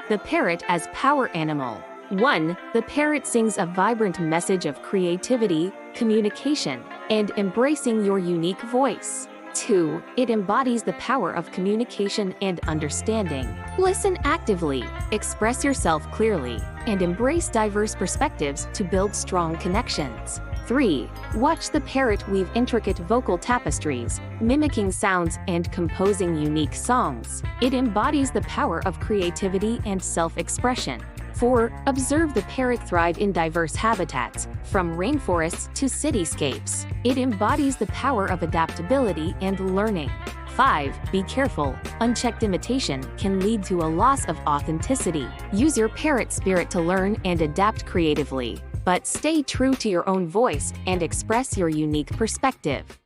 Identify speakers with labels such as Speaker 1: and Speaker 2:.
Speaker 1: The parrot as power animal. 1. The parrot sings a vibrant message of creativity, communication, and embracing your unique voice. 2. It embodies the power of communication and understanding. Listen actively, express yourself clearly, and embrace diverse perspectives to build strong connections. 3. Watch the parrot weave intricate vocal tapestries, mimicking sounds and composing unique songs. It embodies the power of creativity and self-expression. 4. Observe the parrot thrive in diverse habitats, from rainforests to cityscapes. It embodies the power of adaptability and learning. 5. Be careful. Unchecked imitation can lead to a loss of authenticity. Use your parrot spirit to learn and adapt creatively, but stay true to your own voice and express your unique perspective.